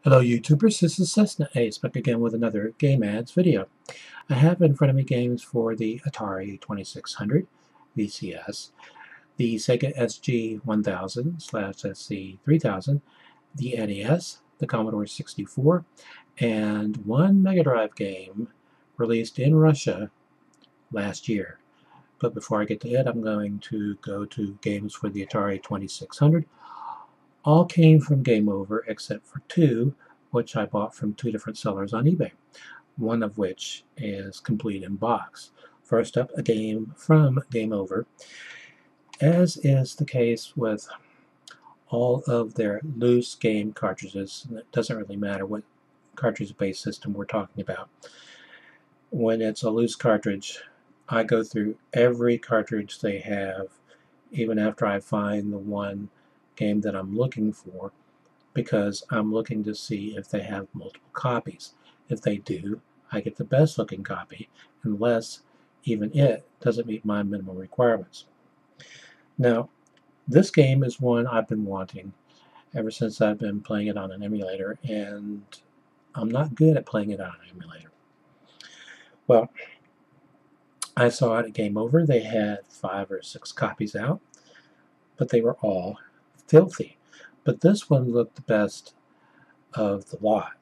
Hello YouTubers, this is Cessnaace back again with another Game Ads video. I have in front of me games for the Atari 2600 VCS, the Sega SG-1000/SC-3000, the NES, the Commodore 64, and one Mega Drive game released in Russia last year. But before I get to it, I'm going to go to games for the Atari 2600. All came from Game Over except for two, which I bought from two different sellers on eBay, one of which is complete in box. First up, a game from Game Over. As is the case with all of their loose game cartridges, and it doesn't really matter what cartridge-based system we're talking about. When it's a loose cartridge, I go through every cartridge they have, even after I find the one game that I'm looking for, because I'm looking to see if they have multiple copies. If they do, I get the best looking copy, unless even it doesn't meet my minimum requirements. Now, this game is one I've been wanting ever since I've been playing it on an emulator, and I'm not good at playing it on an emulator. Well, I saw it at Game Over. They had 5 or 6 copies out, but they were all filthy. But this one looked the best of the lot.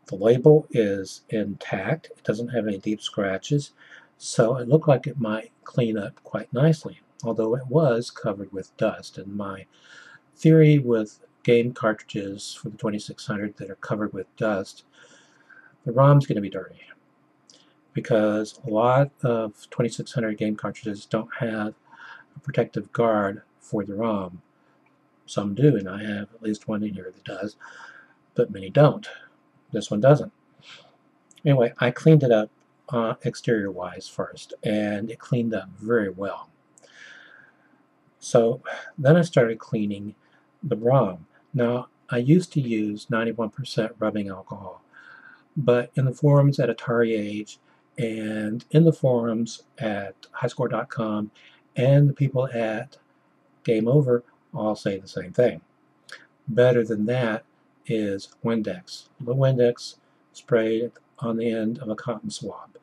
The label is intact. It doesn't have any deep scratches, so it looked like it might clean up quite nicely, although it was covered with dust. And my theory with game cartridges for the 2600 that are covered with dust, the ROM's going to be dirty, because a lot of 2600 game cartridges don't have a protective guard for the ROM. Some do, and I have at least one in here that does, but many don't. This one doesn't. Anyway, I cleaned it up exterior-wise first, and it cleaned up very well. So then I started cleaning the ROM. Now, I used to use 91% rubbing alcohol, but in the forums at Atari Age and in the forums at highscore.com and the people at Game Over all say the same thing. Better than that is Windex. The Windex sprayed on the end of a cotton swab.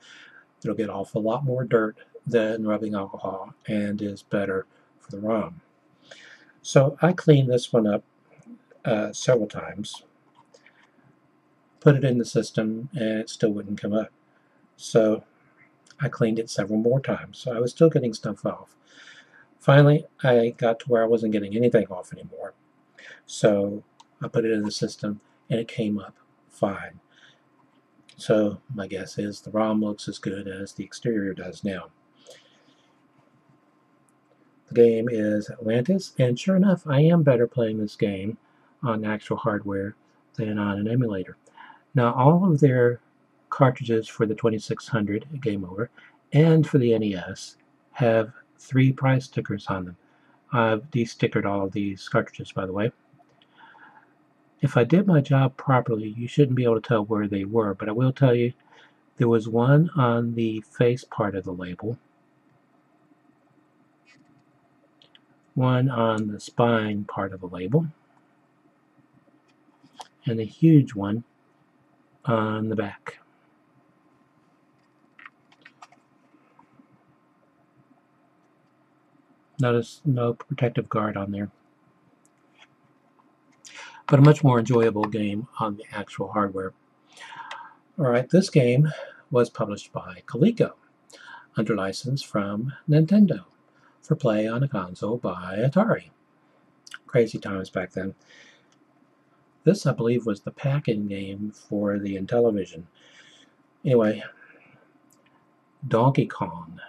It'll get off a lot more dirt than rubbing alcohol and is better for the ROM. So I cleaned this one up several times, put it in the system, and it still wouldn't come up. So I cleaned it several more times, so I was still getting stuff off. Finally, I got to where I wasn't getting anything off anymore. So I put it in the system, and it came up fine. So my guess is the ROM looks as good as the exterior does now. The game is Atlantis, and sure enough, I am better playing this game on actual hardware than on an emulator. Now, all of their cartridges for the 2600 Game Over and for the NES have 3 price stickers on them. I've de-stickered all of these cartridges, by the way. If I did my job properly, you shouldn't be able to tell where they were, but I will tell you there was one on the face part of the label, one on the spine part of the label, and a huge one on the back. Notice no protective guard on there, but a much more enjoyable game on the actual hardware. Alright, this game was published by Coleco under license from Nintendo for play on a console by Atari. Crazy times back then. This, I believe, was the pack-in game for the Intellivision. Anyway, Donkey Kong.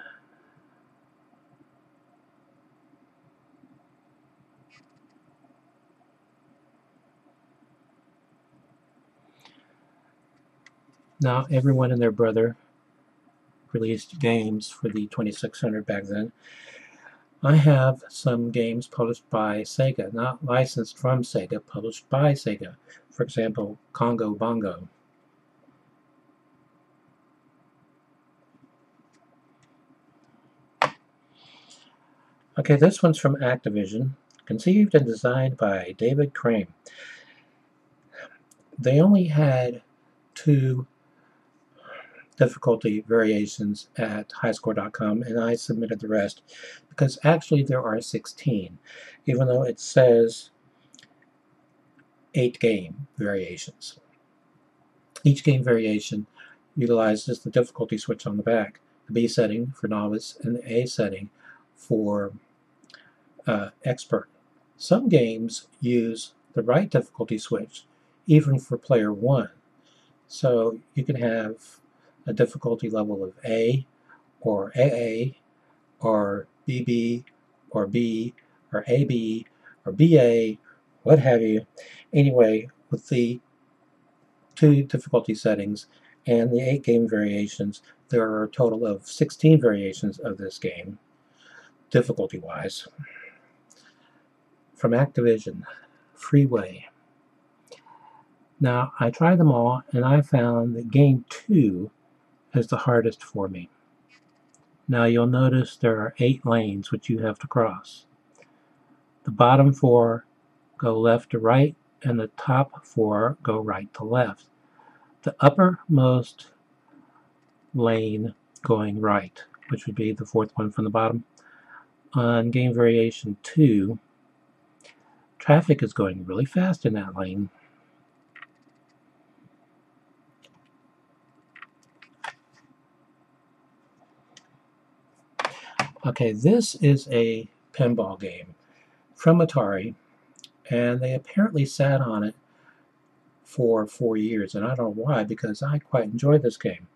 Now, everyone and their brother released games for the 2600 back then. I have some games published by Sega, not licensed from Sega, published by Sega. For example, Congo Bongo. Okay, this one's from Activision, conceived and designed by David Crane. they only had 2 difficulty variations at highscore.com, and I submitted the rest because actually there are 16, even though it says 8 game variations. Each game variation utilizes the difficulty switch on the back, the B setting for novice and the A setting for expert. Some games use the right difficulty switch even for player 1. So you can have a difficulty level of A or AA or BB or B or AB or BA, what have you. Anyway, with the 2 difficulty settings and the 8 game variations, there are a total of 16 variations of this game, difficulty-wise. From Activision, Freeway. Now, I tried them all, and I found that Game 2 is the hardest for me. Now, you'll notice there are 8 lanes which you have to cross. The bottom 4 go left to right, and the top 4 go right to left. The uppermost lane going right, which would be the 4th one from the bottom. On Game Variation 2, traffic is going really fast in that lane. Okay, this is a pinball game from Atari, and they apparently sat on it for 4 years, and I don't know why, because I quite enjoy this game.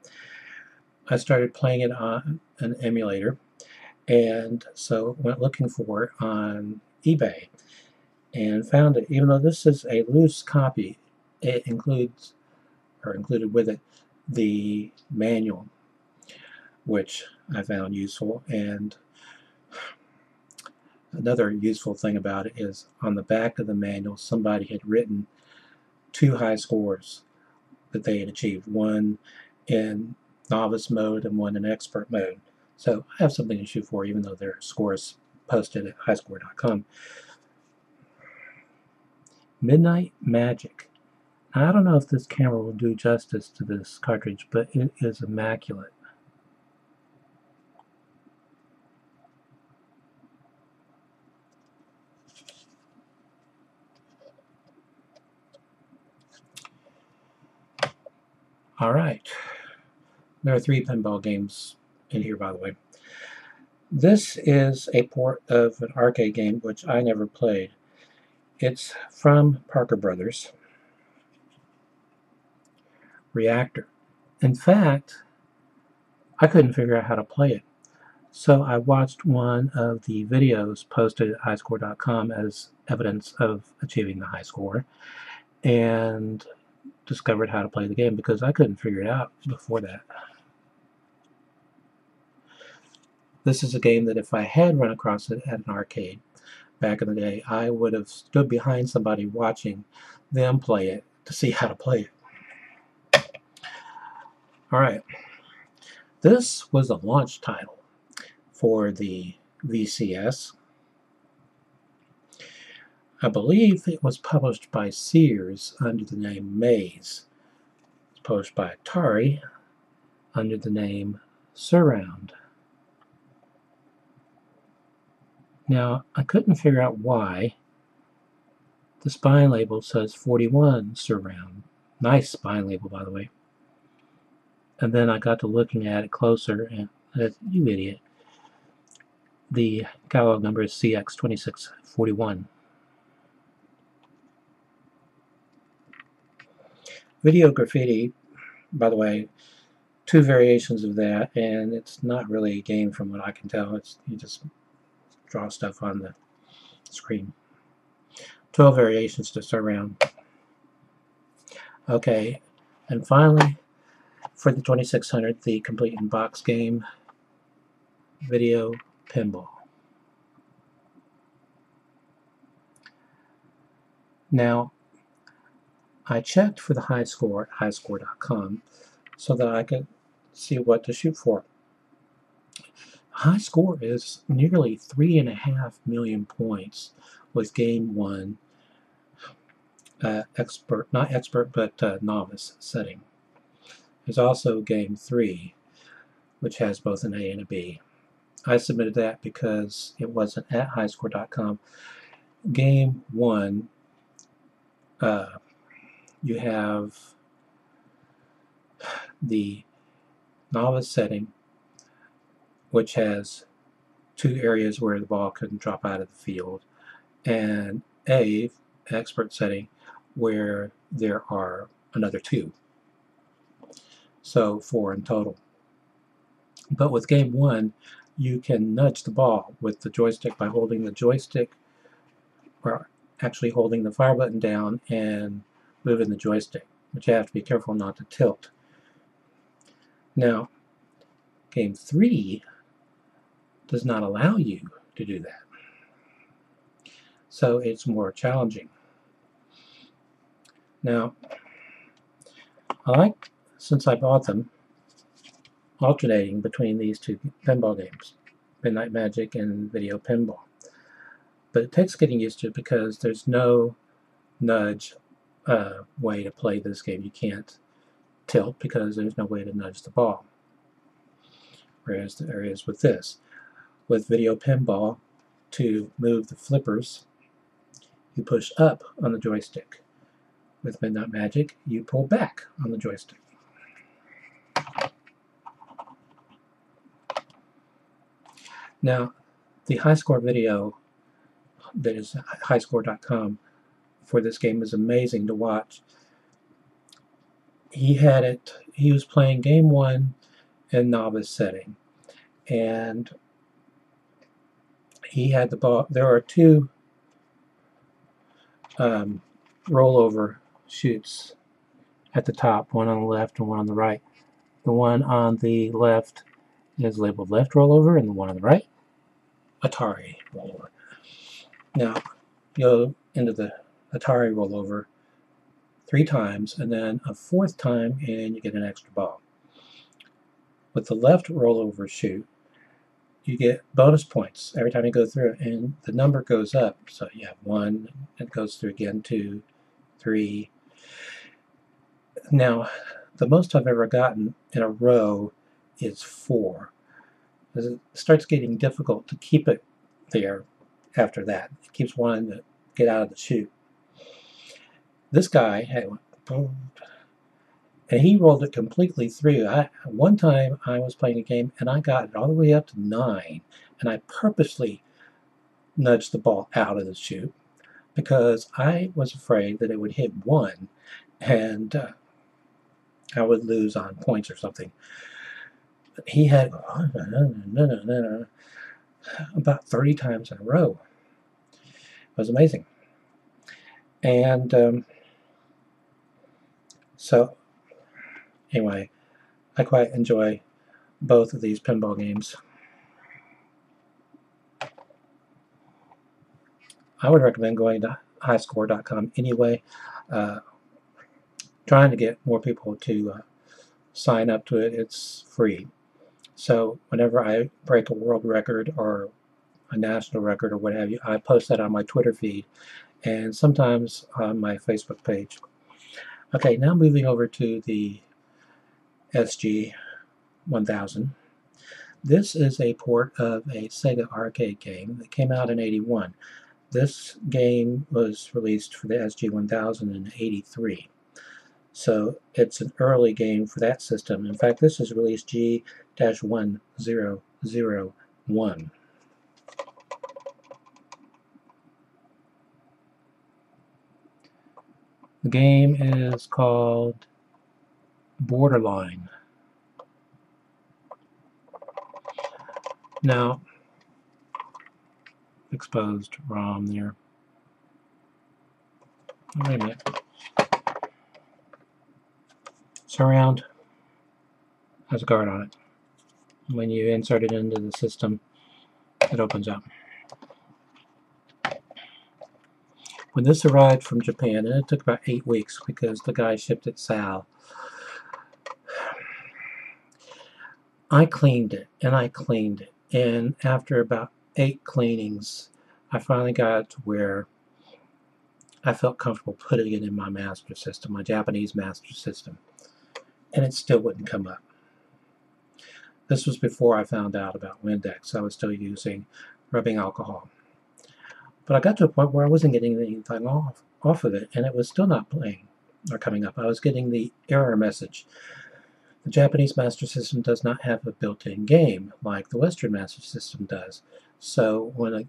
I started playing it on an emulator, and so went looking for it on eBay and found it. Even though this is a loose copy, it includes, or included with it, the manual, which I found useful. And another useful thing about it is on the back of the manual, somebody had written 2 high scores that they had achieved, one in novice mode and one in expert mode. So I have something to shoot for, even though their scores posted at highscore.com. Midnight Magic. I don't know if this camera will do justice to this cartridge, but it is immaculate. Alright, there are 3 pinball games in here, by the way. This is a port of an arcade game which I never played. It's from Parker Brothers. Reactor. In fact, I couldn't figure out how to play it. So I watched one of the videos posted at highscore.com as evidence of achieving the high score, and discovered how to play the game because I couldn't figure it out before that. This is a game that if I had run across it at an arcade back in the day, I would have stood behind somebody watching them play it to see how to play it. Alright, this was a launch title for the VCS. I believe it was published by Sears under the name Maze. It's published by Atari under the name Surround. Now, I couldn't figure out why the spine label says 41 Surround. Nice spine label, by the way. And then I got to looking at it closer, and you idiot. The catalog number is CX2641. Video Graffiti, by the way, 2 variations of that, and it's not really a game from what I can tell. It's you just draw stuff on the screen. 12 variations to Surround. Okay, and finally, for the 2600, the complete in-box game, Video Pinball. Now, I checked for the high score at highscore.com so that I could see what to shoot for. High score is nearly 3.5 million points with Game 1 not expert, but novice setting. There's also game 3, which has both an A and a B. I submitted that because it wasn't at highscore.com. Game 1, you have the novice setting, which has 2 areas where the ball couldn't drop out of the field, and A, expert setting, where there are another 2. So 4 in total. But with game 1, you can nudge the ball with the joystick by holding the joystick, or actually holding the fire button down and moving the joystick, but you have to be careful not to tilt. Now, game 3 does not allow you to do that. So it's more challenging. Now, since I bought them, alternating between these 2 pinball games, Midnight Magic and Video Pinball. But it takes getting used to because there's no nudge way to play this game. You can't tilt because there's no way to nudge the ball. Whereas there is with this. With Video Pinball, to move the flippers, you push up on the joystick. With Midnight Magic, you pull back on the joystick. Now, the high score video that is highscore.com for this game is amazing to watch. He was playing game 1 in novice setting, and he had the ball. There are 2 rollover chutes at the top, one on the left and one on the right. The one on the left is labeled left rollover, and the one on the right, Atari rollover. Now, you go into the Atari rollover 3 times, and then a 4th time, and you get an extra ball. With the left rollover chute, you get bonus points every time you go through it, and the number goes up. So you have 1, it goes through again, 2, 3. Now, the most I've ever gotten in a row is 4. It starts getting difficult to keep it there after that. It keeps wanting to get out of the chute. This guy had boom, and he rolled it completely through. One time I was playing a game and I got it all the way up to 9, and I purposely nudged the ball out of the chute because I was afraid that it would hit 1 and I would lose on points or something. He had about 30 times in a row. It was amazing. And so anyway, I quite enjoy both of these pinball games. I would recommend going to highscore.com anyway. Trying to get more people to sign up to it. It's free. So whenever I break a world record or a national record or what have you, I post that on my Twitter feed and sometimes on my Facebook page. Okay, now moving over to the SG-1000. This is a port of a Sega arcade game that came out in '81. This game was released for the SG-1000 in '83. So it's an early game for that system. In fact, this is release G-1001. The game is called Borderline. Now, exposed ROM there. Wait a minute. Surround has a guard on it. When you insert it into the system, it opens up. When this arrived from Japan, and it took about 8 weeks because the guy shipped it Sal, I cleaned it, and I cleaned it. And after about 8 cleanings, I finally got it to where I felt comfortable putting it in my master system, my Japanese master system, and it still wouldn't come up. This was before I found out about Windex. I was still using rubbing alcohol. But I got to a point where I wasn't getting anything off of it, and it was still not playing or coming up. I was getting the error message. The Japanese Master System does not have a built-in game like the Western Master System does. So when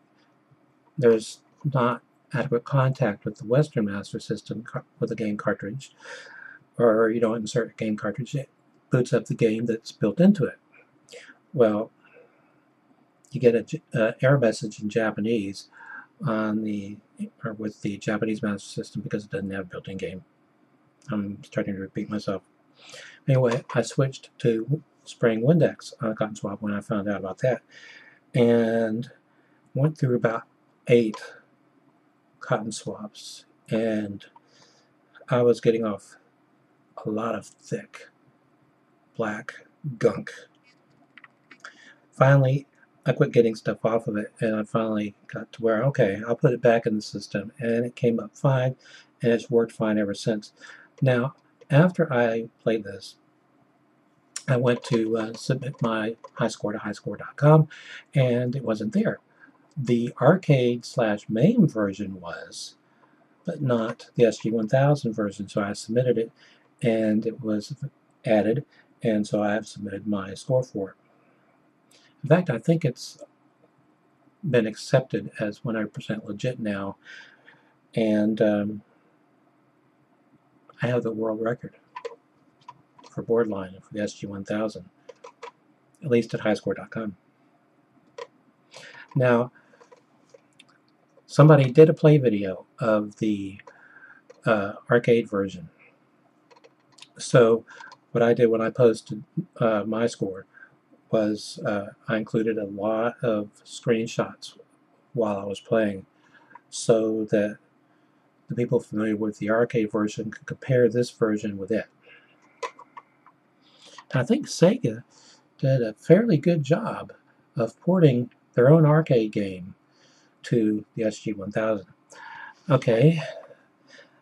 there's not adequate contact with the Western Master System with a game cartridge, or you don't insert a game cartridge, it boots up the game that's built into it. Well, you get an error message in Japanese with the Japanese Master System because it doesn't have a built-in game. I'm starting to repeat myself. Anyway, I switched to spraying Windex on a cotton swab when I found out about that, and went through about 8 cotton swabs, and I was getting off a lot of thick black gunk. Finally, I quit getting stuff off of it, and I finally got to where, okay, I'll put it back in the system, and it came up fine, and it's worked fine ever since. Now, after I played this, I went to submit my high score to highscore.com, and it wasn't there. The arcade/MAME version was, but not the SG-1000 version, so I submitted it, and it was added, and so I have submitted my score for it. In fact, I think it's been accepted as 100% legit now, and I have the world record for Boardline for the SG-1000, at least at highscore.com. Now, somebody did a play video of the arcade version. So what I did when I posted my score was I included a lot of screenshots while I was playing so that the people familiar with the arcade version could compare this version with it. And I think Sega did a fairly good job of porting their own arcade game to the SG-1000. Okay,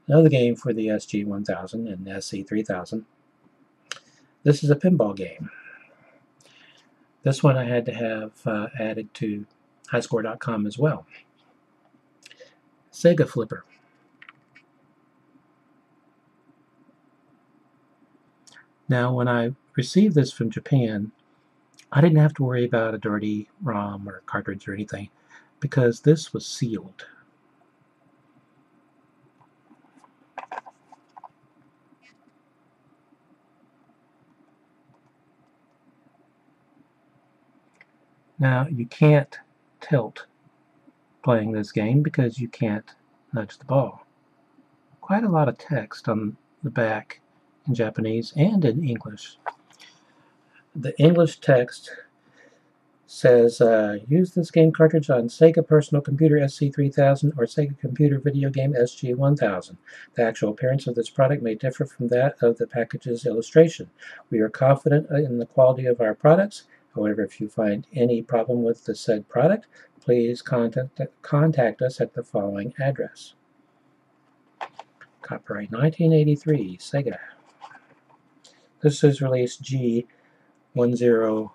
another game for the SG-1000 and SC-3000. This is a pinball game. This one I had to have added to highscore.com as well. Sega Flipper. Now, when I received this from Japan, I didn't have to worry about a dirty ROM or cartridge or anything because this was sealed. Now, you can't tilt playing this game because you can't nudge the ball. Quite a lot of text on the back in Japanese and in English. The English text says, use this game cartridge on Sega Personal Computer SC-3000 or Sega Computer Video Game SG-1000. The actual appearance of this product may differ from that of the package's illustration. We are confident in the quality of our products. However, if you find any problem with the said product, please contact us at the following address. Copyright 1983, Sega. This is release G1018.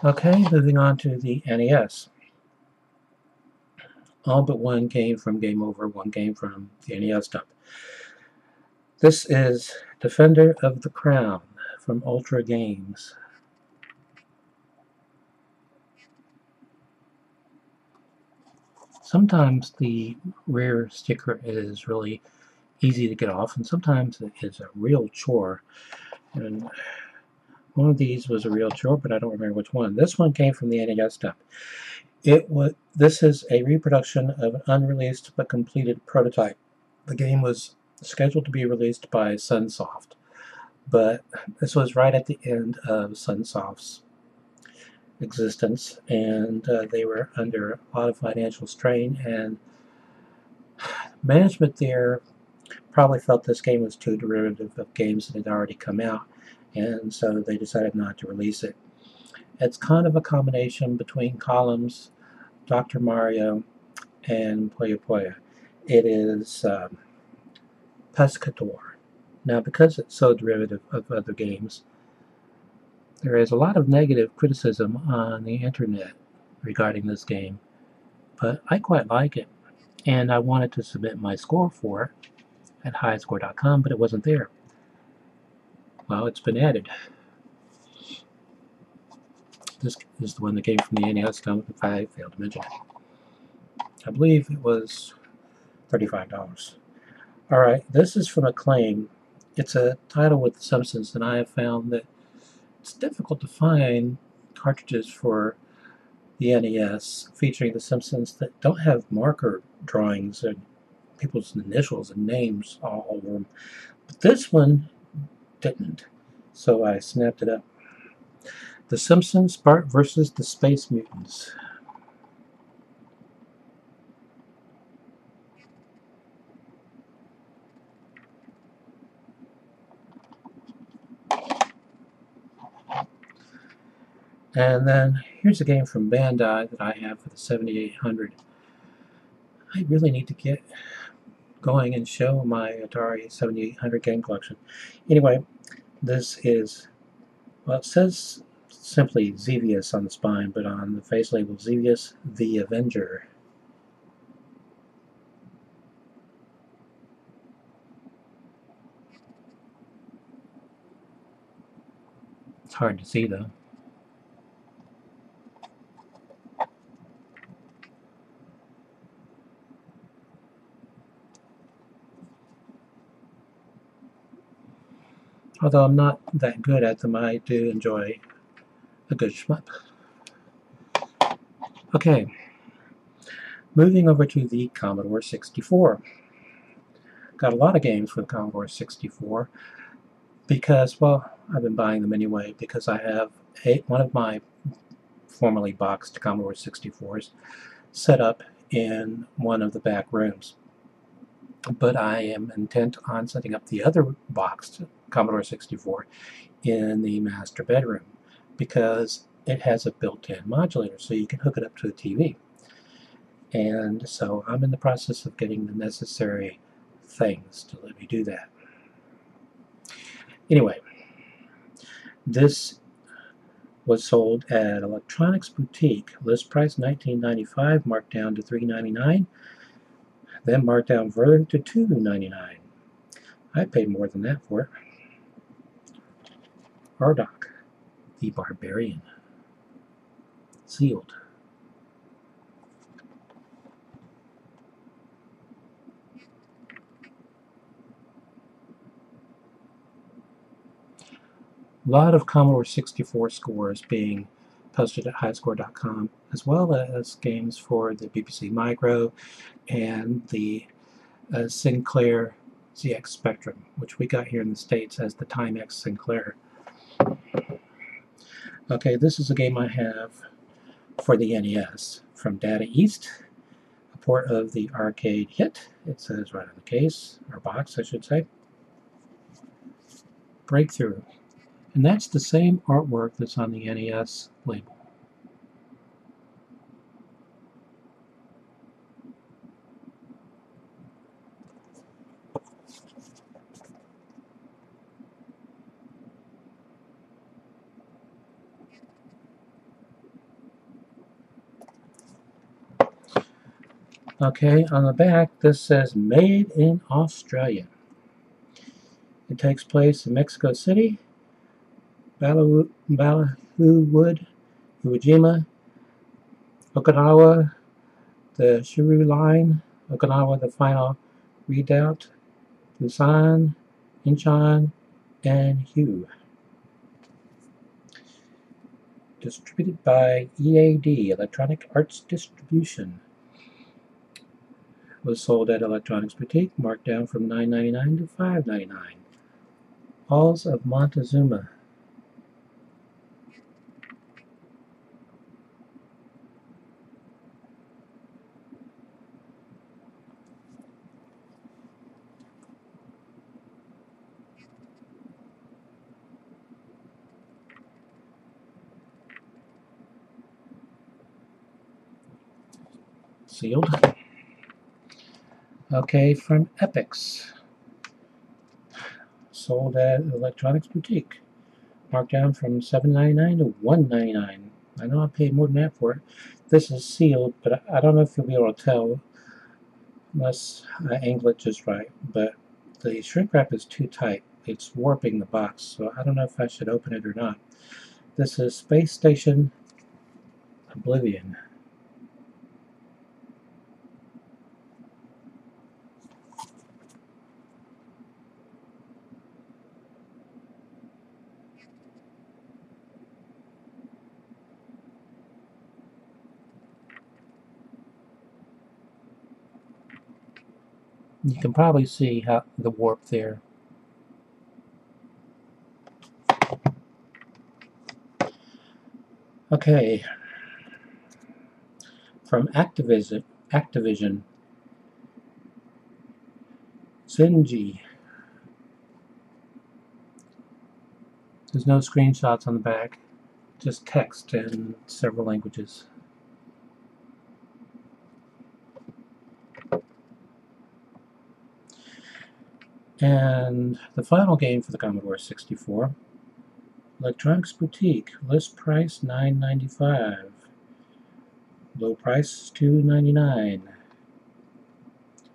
Okay, moving on to the NES. All but one came from Game Over, one came from the NES dump. This is Defender of the Crown from Ultra Games. Sometimes the rear sticker is really easy to get off, and sometimes it is a real chore. And one of these was a real chore, but I don't remember which one. This one came from the NES dump. This is a reproduction of an unreleased but completed prototype. The game was scheduled to be released by Sunsoft, but this was right at the end of Sunsoft's existence, and they were under a lot of financial strain, and Management there probably felt this game was too derivative of games that had already come out, and so they decided not to release it. It's kind of a combination between Columns, Dr. Mario, and Puyo Puyo. It is Pescator. Now, because it's so derivative of other games, there is a lot of negative criticism on the internet regarding this game, but I quite like it, and I wanted to submit my score for it at highscore.com, but it wasn't there. Well, it's been added. This is the one that came from the NES, if I failed to mention it. I believe it was $35. Alright, this is from Acclaim. It's a title with The Simpsons, and I have found that it's difficult to find cartridges for the NES featuring The Simpsons that don't have marker drawings and people's initials and names all over them. But this one didn't, so I snapped it up. The Simpsons, Bart versus the Space Mutants. And then here's a game from Bandai that I have for the 7800. I really need to get going and show my Atari 7800 game collection. Anyway, this is, well, it says simply Xevious on the spine, but on the face label, Xevious the Avenger. It's hard to see, though. Although I'm not that good at them, I do enjoy a good shmup. Okay, moving over to the Commodore 64. Got a lot of games for the Commodore 64 because, well, I've been buying them anyway because I have one of my formerly boxed Commodore 64s set up in one of the back rooms. But I am intent on setting up the other boxed Commodore 64 in the master bedroom because it has a built-in modulator, so you can hook it up to a TV. And so I'm in the process of getting the necessary things to let me do that. Anyway, this was sold at Electronics Boutique. List price $19.95, marked down to $3.99, then marked down further to $2.99. I paid more than that for it. Bardock, the Barbarian. Sealed. A lot of Commodore 64 scores being posted at highscore.com, as well as games for the BBC Micro and the Sinclair ZX Spectrum, which we got here in the States as the Timex Sinclair. Okay, this is a game I have for the NES from Data East, a port of the arcade hit. It says right on the case, or box I should say. Breakthrough. And that's the same artwork that's on the NES label. Okay, on the back this says Made in Australia. It takes place in Mexico City, Ballyhoo Wood, Iwo Okinawa, the Shuru Line, Okinawa the Final Redoubt, Busan, Incheon, and Hue. Distributed by EAD, Electronic Arts Distribution. Was sold at Electronics Boutique, marked down from $9.99 to $5.99. Halls of Montezuma. sealed. Okay, from Epix. Sold at Electronics Boutique. Marked down from $7.99 to $1.99. I know I paid more than that for it. This is sealed, but I don't know if you'll be able to tell unless I angle it just right. But the shrink wrap is too tight. It's warping the box, so I don't know if I should open it or not. This is Space Station Oblivion. You can probably see how the warp there. Okay, from Activision, Zenji. There's no screenshots on the back, just text in several languages. And the final game for the Commodore 64, Electronics Boutique, list price $9.95, low price $2.99.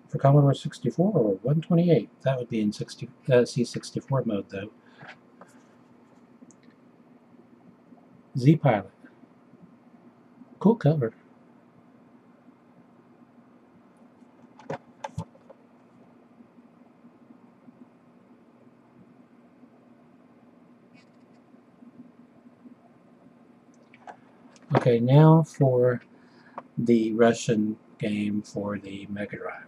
For Commodore 64 or 128, that would be in C64 mode though. Z-Pilot, cool cover. Okay, now for the Russian game for the Mega Drive.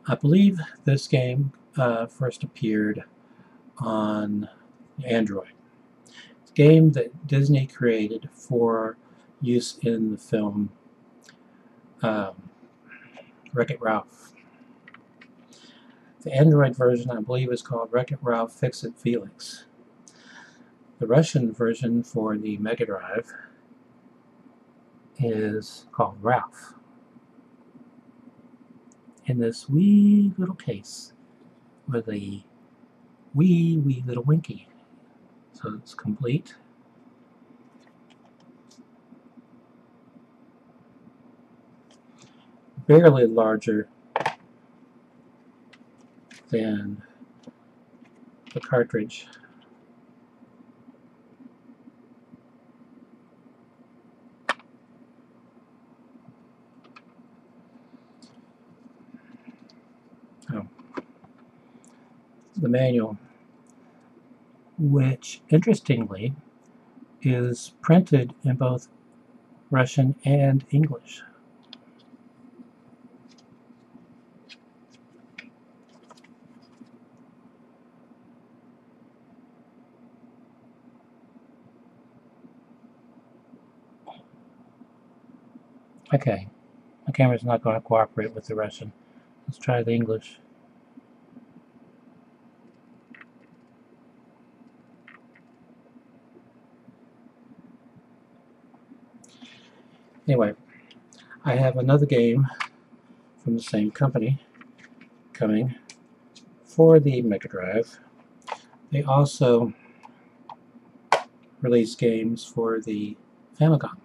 I believe this game first appeared on Android. It's a game that Disney created for use in the film Wreck-It Ralph. The Android version, I believe, is called Wreck-It Ralph Fix-It Felix. The Russian version for the Mega Drive is called Ralph. In this wee little case with a wee little winky. So it's complete. Barely larger than the cartridge. Oh. The manual, which interestingly is printed in both Russian and English. Okay, my camera's not going to cooperate with the Russian. Let's try the English. Anyway, I have another game from the same company coming for the Mega Drive. They also release games for the Famicom.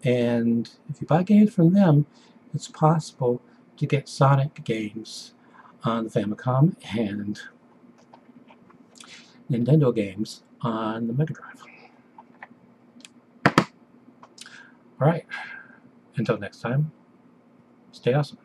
And if you buy games from them, it's possible to get Sonic games on the Famicom and Nintendo games on the Mega Drive. Alright, until next time, stay awesome.